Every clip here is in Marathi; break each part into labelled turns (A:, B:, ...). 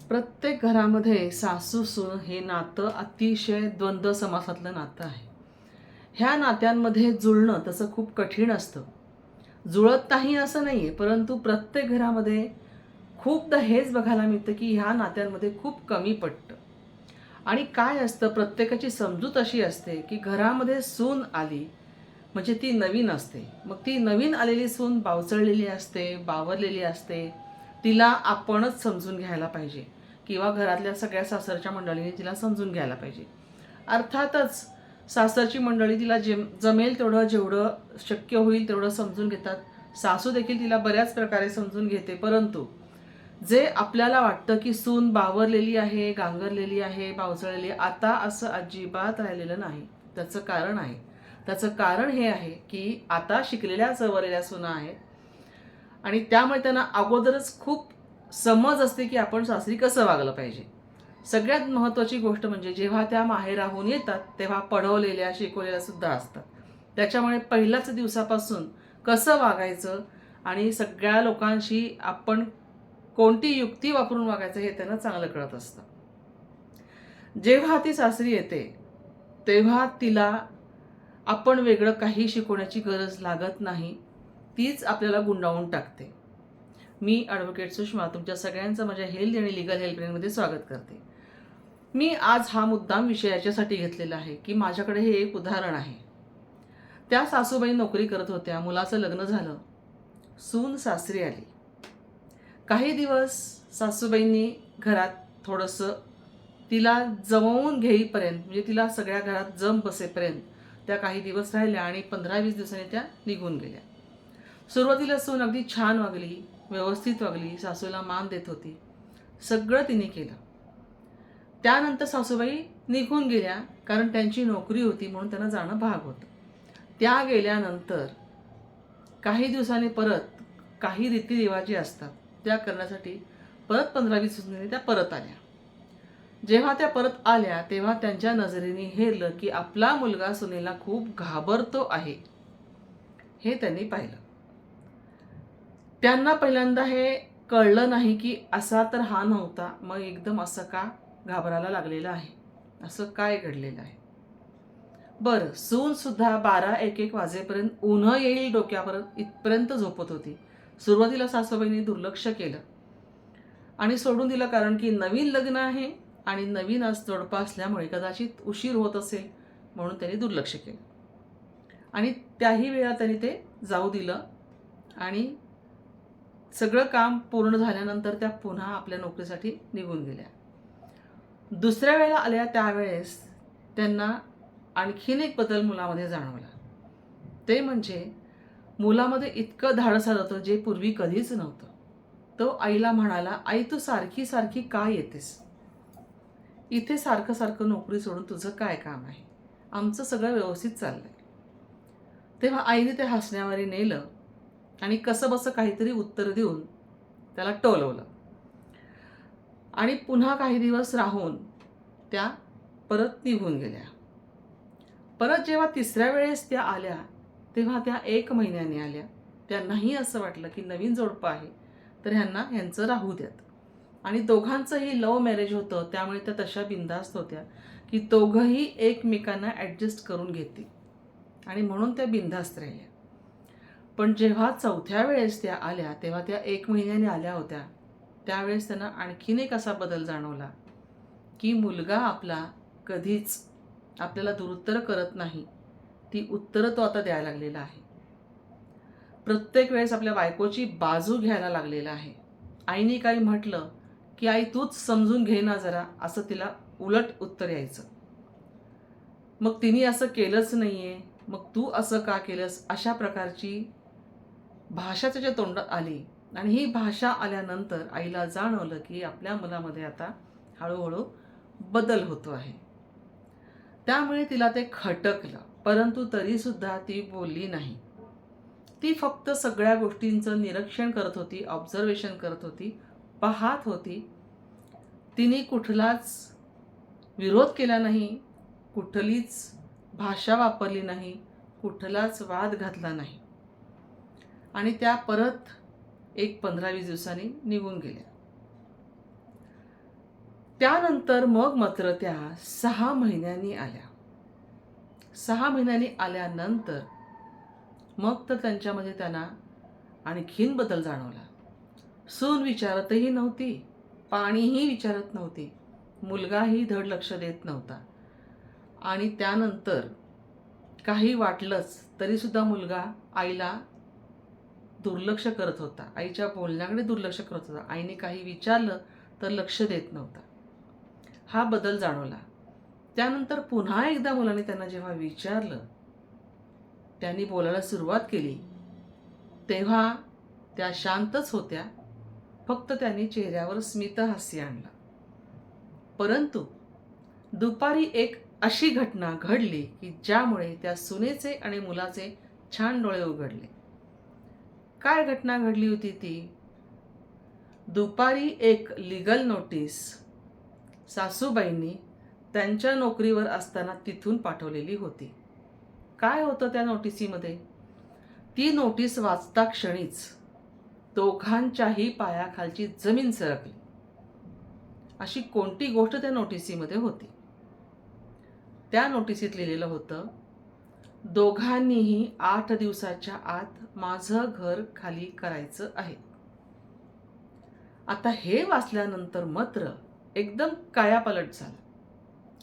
A: प्रत्येक घरामध्ये सासू सून हे नातं अतिशय द्वंद्व समासातलं नातं आहे. ह्या नात्यांमध्ये जुळणं तसं खूप कठीण असतं. जुळत नाही असं नाही आहे, परंतु प्रत्येक घरामध्ये खूपदा हेच बघायला मिळतं की ह्या नात्यांमध्ये खूप कमी पडतं. आणि काय असतं, प्रत्येकाची समजूत अशी असते की घरामध्ये सून आली म्हणजे ती नवीन असते. मग ती नवीन आलेली सून बावचळलेली असते, बावरलेली असते. तिला आपणच समजून घ्यायला पाहिजे किंवा घरातल्या सगळ्या सासरच्या मंडळींनी तिला समजून घ्यायला पाहिजे. अर्थातच सासरची मंडळी तिला जमेल तेवढं, जेवढं शक्य होईल तेवढं समजून घेतात. सासू देखील तिला बऱ्याच प्रकारे समजून घेते. परंतु जे आपल्याला वाटतं की सून बावरलेली आहे, गांगरलेली आहे, बावचळलेली आहे, आता असं अजिबात राहिलेलं नाही. त्याचं कारण आहे. त्याचं कारण हे आहे की आता शिकलेल्या सवरलेल्या सुना आहेत आणि त्यामुळे त्यांना अगोदरच खूप समज असते की आपण सासरी कसं वागलं पाहिजे. सगळ्यात महत्त्वाची गोष्ट म्हणजे जेव्हा त्या माहेराहून येतात तेव्हा पढवलेल्या, शिकवलेल्या सुद्धा असतात. त्याच्यामुळे पहिल्याच दिवसापासून कसं वागायचं आणि सगळ्या लोकांशी आपण कोणती युक्ती वापरून वागायचं हे त्यांना चांगलं कळत असतं. जेव्हा ती सासरी येते तेव्हा तिला आपण वेगळं काही शिकवण्याची गरज लागत नाही. तीच आपल्याला गुंडाळून टाकते. मी ॲडव्होकेट सुषमा तुमच्या सगळ्यांचं माझ्या हेल्थ आणि लीगल हेल्पलाईनमध्ये स्वागत करते. मी आज हा मुद्दाम विषय याच्यासाठी घेतलेला आहे की माझ्याकडे हे एक उदाहरण आहे. त्या सासूबाई नोकरी करत होत्या, मुलाचं लग्न झालं, सून सासरी आली. काही दिवस सासूबाईंनी घरात थोडंसं तिला जमवून घेईपर्यंत, म्हणजे तिला सगळ्या घरात जम बसेपर्यंत त्या काही दिवस राहिल्या आणि 15-20 दिवसांनी त्या निघून गेल्या. सुरुवातीला सून अगदी छान वागली, व्यवस्थित वागली, सासूला मान देत होती, सगळं तिने केलं. त्यानंतर सासूबाई निघून गेल्या, कारण त्यांची नोकरी होती म्हणून त्यांना जाणं भाग होतं. त्या गेल्यानंतर काही दिवसांनी परत काही रीतिरिवाजी असतात त्या करण्यासाठी परत 15-20 दिवसांनी त्या परत आल्या. जेव्हा त्या परत आल्या तेव्हा त्यांच्या नजरेने हेरलं की आपला मुलगा सुनेला खूप घाबरतो आहे, हे त्यांनी पाहिलं. त्यांना पहिल्यांदा हे कळलं नाही की असा तर हा नव्हता, मग एकदम असं का घाबरायला लागलेला आहे, असं काय घडलेलं आहे. बरं, सून सुद्धा 12-1-1 वाजेपर्यंत उन्हं येईल डोक्यापर्यंत इथपर्यंत झोपत होती. सुरुवातीला सासूबाईंनी दुर्लक्ष केलं आणि सोडून दिलं, कारण की नवीन लग्न आहे आणि नवीन जोडपा असल्यामुळे कदाचित उशीर होत असेल म्हणून त्यांनी दुर्लक्ष केलं आणि त्याही वेळा त्यांनी ते जाऊ दिलं आणि सगळं काम पूर्ण झाल्यानंतर त्या पुन्हा आपल्या नोकरीसाठी निघून गेल्या. दुसऱ्या वेळेला आल्या त्यावेळेस त्यांना आणखीन एक बदल मुलामध्ये जाणवला. ते म्हणजे मुलामध्ये इतकं धाडस आलं होतं जे पूर्वी कधीच नव्हतं. तो आईला म्हणाला, आई तू सारखी सारखी का येतेस? इथे सारखं सारखं नोकरी सोडून तुझं काय काम आहे? आमचं सगळं व्यवस्थित चाललंय. तेव्हा आईने ते हसण्यावारी नेलं आणि कसं बसं काहीतरी उत्तर देऊन त्याला टोलवलं आणि पुन्हा काही दिवस राहून त्या परत निघून गेल्या. परत जेव्हा तिसऱ्या वेळेस त्या आल्या तेव्हा त्या 1 महिन्याने आल्या. त्यांनाही असं वाटलं की नवीन जोडपं आहे तर ह्यांचं राहू द्यात. आणि दोघांचंही लव्ह मॅरेज होतं, त्यामुळे त्या तशा बिनधास्त होत्या की दोघंही एकमेकांना ॲडजस्ट करून घेतील आणि म्हणून त्या बिनधास्त राहिल्या. पण जेव्हा चौथ्या वेळेस त्या आल्या तेव्हा त्या 1 महिन्याने आल्या होत्या. त्यावेळेस त्यांना आणखीन एक असा बदल जाणवला की मुलगा आपला कधीच आपल्याला दुरुत्तर करत नाही, ती उत्तरं तो आता द्यायला लागलेला आहे. प्रत्येक वेळेस आपल्या बायकोची बाजू घ्यायला लागलेला आहे. आईने काही म्हटलं की आई तूच समजून घे ना जरा, असं तिला उलट उत्तर यायचं. मग तिने असं केलंच नाहीये, मग तू असं का केलंस, अशा प्रकारची भाषा त्याच्या तोंडात आली. आणि ही भाषा आल्यानंतर आईला जाणवलं की आपल्या मुलामध्ये आता हळूहळू बदल होतो आहे. त्यामुळे तिला ते खटकलं, परंतु तरीसुद्धा ती बोलली नाही. ती फक्त सगळ्या गोष्टींचं निरीक्षण करत होती, ऑब्झर्वेशन करत होती, पाहत होती. तिने कुठलाच विरोध केला नाही, कुठलीच भाषा वापरली नाही, कुठलाच वाद घातला नाही आणि त्या परत 15-20 दिवसांनी निघून गेल्या. त्यानंतर मग मात्र त्या 6 महिन्यांनी आल्या. 6 महिन्यांनी आल्यानंतर मग तर त्यांच्यामध्ये त्यांना आणखीन बदल जाणवला. सून विचारतही नव्हती, पाणीही विचारत नव्हती, मुलगाही धड लक्ष देत नव्हता. आणि त्यानंतर काही वाटलंच तरीसुद्धा मुलगा आईला दुर्लक्ष करत होता, आईच्या बोलण्याकडे दुर्लक्ष करत होता. आईने काही विचारलं तर लक्ष देत नव्हता. हा बदल जाणवला. त्यानंतर पुन्हा एकदा मुलाने त्यांना जेव्हा विचारलं, त्यांनी बोलायला सुरुवात केली, तेव्हा त्या शांतच होत्या. फक्त त्यांनी चेहऱ्यावर स्मितहास्य आणलं. परंतु दुपारी एक अशी घटना घडली की ज्यामुळे त्या सुनेचे आणि मुलाचे छान डोळे उघडले. काय घटना घडली होती ती? दुपारी एक लीगल नोटीस सासूबाईंनी त्यांच्या नोकरीवर असताना तिथून पाठवलेली होती. काय होतं त्या नोटिसीमध्ये? ती नोटीस वाचता क्षणीच दोघांच्याही पायाखालची जमीन सरकली. अशी कोणती गोष्ट त्या नोटिसीमध्ये होती? त्या नोटिसीत लिहिलेलं होतं, दोघांनीही 8 दिवसाच्या आत माझं घर खाली करायचं आहे. आता हे वाचल्यानंतर मात्र एकदम कायापालट झाला.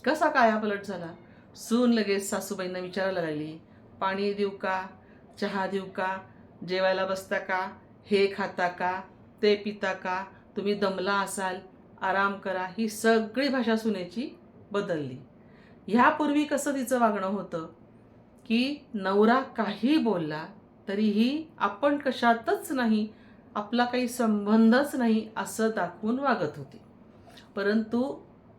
A: कसा कायापालट झाला? सून लगेच सासूबाईंना विचारायला लागली, पाणी देऊ का, चहा देऊ का, जेवायला बसता का, हे खाता का, ते पिता का, तुम्ही दमला असाल, आराम करा. ही सगळी भाषा सुनेची बदलली. ह्यापूर्वी कसं तिचं वागणं होतं की नवरा काही बोलला तरीही आपण कशातच नाही, आपला काही संबंधच नाही असं दाखवून वागत होती. परंतु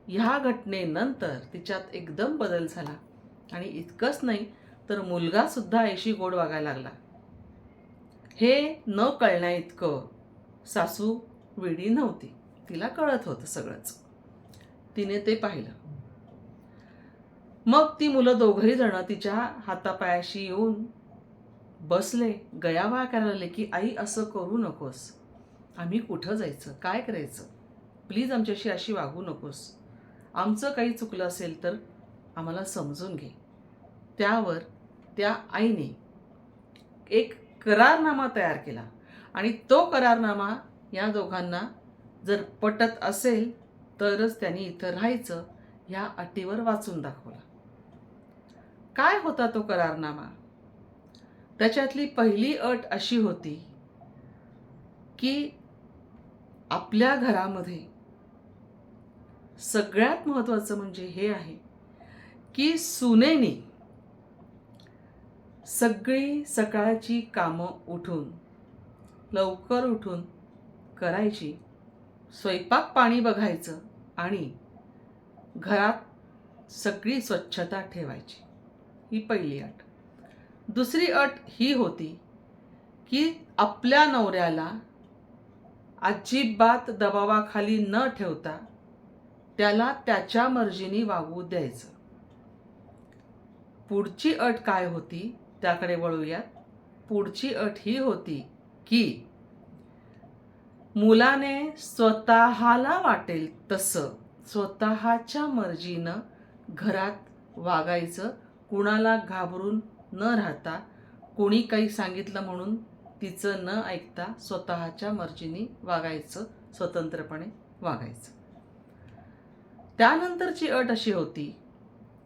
A: ह्या घटनेनंतर तिच्यात एकदम बदल झाला. आणि इतकंच नाही तर मुलगासुद्धा आईशी गोड वागायला लागला. हे न कळण्या इतकं सासू वेडी नव्हती, तिला कळत होतं सगळंच. तिने ते पाहिलं. मग ती मुलं दोघंही जण तिच्या हातापायाशी येऊन बसले, गयावया करायला लागले की आई असं करू नकोस, आम्ही कुठं जायचं, काय करायचं, प्लीज आमच्याशी अशी वागू नकोस, आमचं काही चुकलं असेल तर आम्हाला समजून घे. त्यावर त्या आईने एक करारनामा तयार केला आणि तो करारनामा या दोघांना जर पटत असेल तरच त्यांनी इथं राहायचं ह्या अटीवर वाचून दाखवला. काय होता तो करारनामा? त्याच्यातली पहिली अट अशी होती की आपल्या घरामध्ये सगळ्यात महत्त्वाचं म्हणजे हे आहे की सुनेने सगळी सकाळची कामं लवकर उठून करायची, स्वयंपाक पाणी बघायचं आणि घरात सगळी स्वच्छता ठेवायची. ही पहिली अट. दुसरी अट ही होती की आपल्या नवऱ्याला अजिबात दबावाखाली न ठेवता त्याला त्याच्या मर्जीने वागू द्यायचं. पुढची अट काय होती त्याकडे वळूयात. पुढची अट ही होती की मुलाने स्वतःला वाटेल तसं स्वतःच्या मर्जीनं घरात वागायचं, कुणाला घाबरून न राहता, कोणी काही सांगितलं म्हणून तिचं न ऐकता स्वतःच्या मर्जीने वागायचं, स्वतंत्रपणे वागायचं. त्यानंतरची अट अशी होती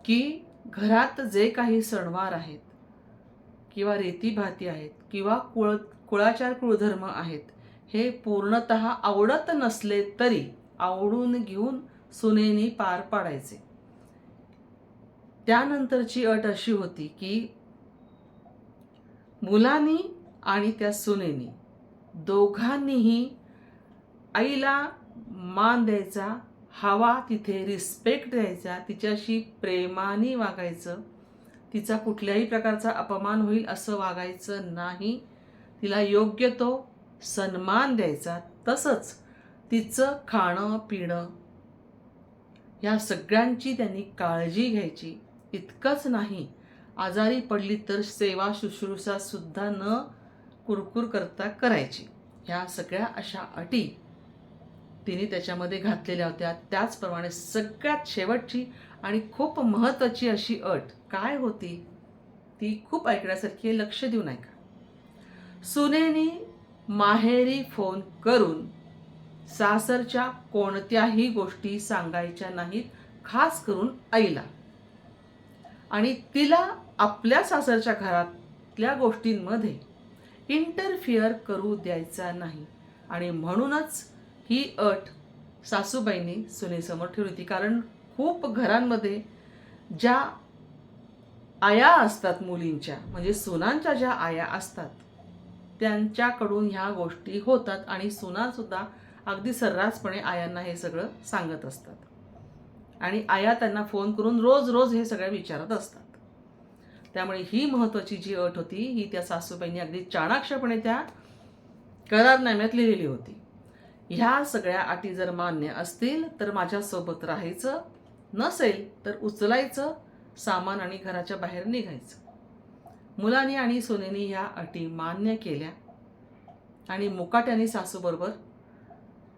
A: की घरात जे काही सणवार आहेत किंवा रीतीभाती आहेत किंवा कुळाचार कुळधर्म आहेत, हे पूर्णतः आवडत नसले तरी आवडून घेऊन सुनेनी पार पाडायचे. त्यानंतरची अट अशी होती की मुलांनी आणि त्या सुनेनी दोघांनीही आईला मान द्यायचा, हवा तिथे रिस्पेक्ट द्यायचा, तिच्याशी प्रेमाने वागायचं, तिचा कुठल्याही प्रकारचा अपमान होईल असं वागायचं नाही, तिला योग्य तो सन्मान द्यायचा. तसंच तिचं खाणं पिणं या सगळ्यांची त्यांनी काळजी घ्यायची. इतकंच नाही, आजारी पडली तर सेवा शुश्रूषा सुद्धा न कुरकुर करता करायची. ह्या सगळ्या अशा अटी तिने त्याच्यामध्ये घातलेल्या होत्या. त्याचप्रमाणे सगळ्यात शेवटची आणि खूप महत्त्वाची अशी अट काय होती ती खूप ऐकण्यासारखी आहे, लक्ष देऊन ऐका. सुनेनी माहेरी फोन करून सासरच्या कोणत्याही गोष्टी सांगायच्या नाहीत, खास करून आईला. आणि तिला आपल्या सासरच्या घरातल्या गोष्टींमध्ये इंटरफिअर करू द्यायचा नाही. आणि म्हणूनच ही अट सासूबाईंनी सुनेसमोर ठेवली होती. कारण खूप घरांमध्ये ज्या आया असतात मुलींच्या, म्हणजे सुनांच्या ज्या आया असतात, त्यांच्याकडून ह्या गोष्टी होतात आणि सुनासुद्धा अगदी सर्रासपणे आयांना हे सगळं सांगत असतात. आणि आया त्यांना फोन करून रोज रोज हे सगळं विचारत असतात. त्यामुळे ही महत्त्वाची जी अट होती ही त्या सासूबाईंनी अगदी चाणाक्षपणे त्या करारनाम्यात लिहिलेली होती. ह्या सगळ्या अटी जर मान्य असतील तर माझ्यासोबत राहायचं, नसेल तर उचलायचं सामान आणि घराच्या बाहेर निघायचं. मुलांनी आणि सुनेनी ह्या अटी मान्य केल्या आणि मुकाट्याने सासूबरोबर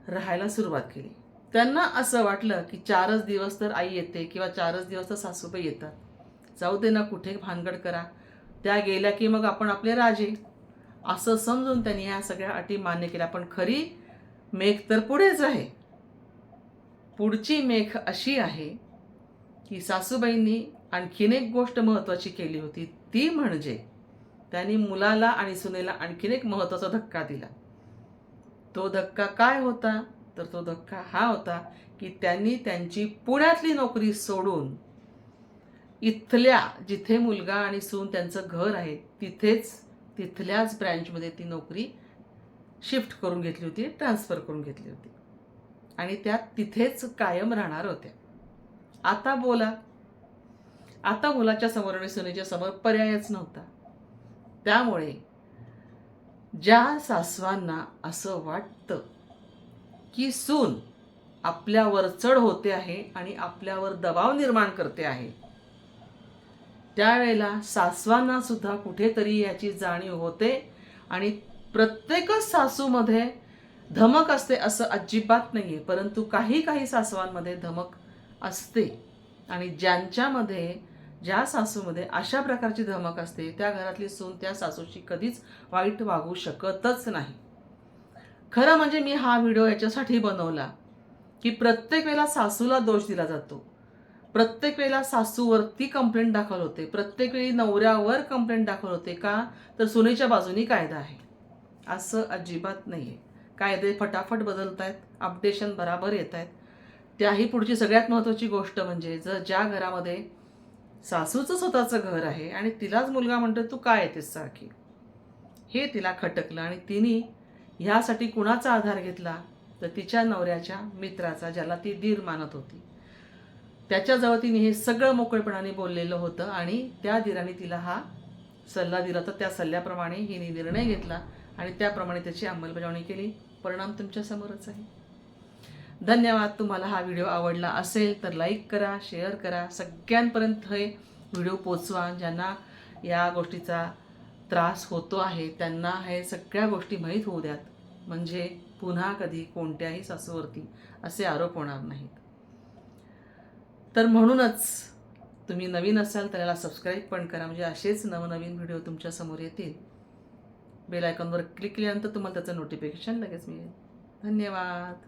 A: राहायला सुरुवात केली. त्यांना असं वाटलं की 4च दिवस तर आई येते किंवा 4च दिवस तर सासूबाई येतात, जाऊ दे ना, कुठे भानगड करा, त्या गेल्या की मग आपण आपले राजे, असं समजून त्यांनी ह्या सगळ्या अटी मान्य केल्या. पण खरी मेख तर पुढेच आहे. पुढची मेख अशी आहे की सासूबाईंनी आणखीन एक गोष्ट महत्त्वाची केली होती, ती म्हणजे त्यांनी मुलाला आणि सुनेला आणखीन एक महत्त्वाचा धक्का दिला. तो धक्का काय होता? तर तो धक्का हा होता की त्यांनी त्यांची पुण्यातली नोकरी सोडून इथल्या, जिथे मुलगा आणि सून त्यांचं घर आहे तिथल्याच ब्रँचमध्ये ती नोकरी शिफ्ट करून घेतली होती, ट्रान्सफर करून घेतली होती आणि त्या तिथेच कायम राहणार होत्या. आता बोला, आता मुलाच्या समोर आणि सुनेच्या समोर पर्यायच नव्हता. त्यामुळे ज्या सासवांना असं वाटतं की सून आपल्यावर चढ होते आहे आणि आपल्यावर दबाव निर्माण करते आहे, त्यावेळेला सासवांना सुद्धा कुठेतरी याची जाणीव होते. आणि प्रत्येकच सासूमध्ये धमक असते असं अजिबात नाही आहे, परंतु काही काही सासवांमध्ये धमक असते. आणि ज्या सासूमध्ये अशा प्रकारची धमक असते त्या घरातली सून त्या सासूची कधीच वाईट वागू शकतच नाही. खरं म्हणजे मी हा व्हिडिओ याच्यासाठी बनवला की प्रत्येक वेळेला सासूला दोष दिला जातो, प्रत्येक वेळेला सासूवरती कंप्लेंट दाखल होते, प्रत्येक वेळी नवऱ्यावर कंप्लेंट दाखल होते. का तर सुनेच्या बाजूनी कायदा आहे. असं अजिबात नाही आहे. कायदे फटाफट बदलत आहेत, अपडेशन बराबर येत आहेत. त्याही पुढची सगळ्यात महत्त्वाची गोष्ट म्हणजे ज्या घरामध्ये सासूचं स्वतःचं घर आहे आणि तिलाच मुलगा म्हणतो तू काय येतेस सारखी, हे तिला खटकलं आणि तिने ह्यासाठी कुणाचा आधार घेतला तर तिच्या नवऱ्याच्या मित्राचा, ज्याला ती दीर मानत होती. त्याच्याजवळ तिने हे सगळं मोकळेपणाने बोललेलं होतं आणि त्या दीराने तिला हा सल्ला दिला होता. त्या सल्ल्याप्रमाणे हिने निर्णय घेतला आणि त्याप्रमाणे त्याची अंमलबजावणी केली. परिणाम तुमच्यासमोरच आहे. धन्यवाद. तुम्हाला हा व्हिडिओ आवडला असेल तर लाईक करा, शेअर करा, सगळ्यांपर्यंत हे व्हिडिओ पोचवा. ज्यांना या गोष्टीचा त्रास होतो आहे त्यांना हे सगळ्या गोष्टी माहीत होऊ द्यात, म्हणजे पुन्हा कधी कोणत्याही सासूवरती असे आरोप होणार नाहीत. तर म्हणूनच तुम्ही नवीन असाल तर याला सबस्क्राईब पण करा, म्हणजे असेच नवनवीन व्हिडिओ तुमच्यासमोर येतील. बेल आयकॉनवर क्लिक केल्यानंतर तुम्हाला त्याचं नोटिफिकेशन लगेच मिळेल. धन्यवाद.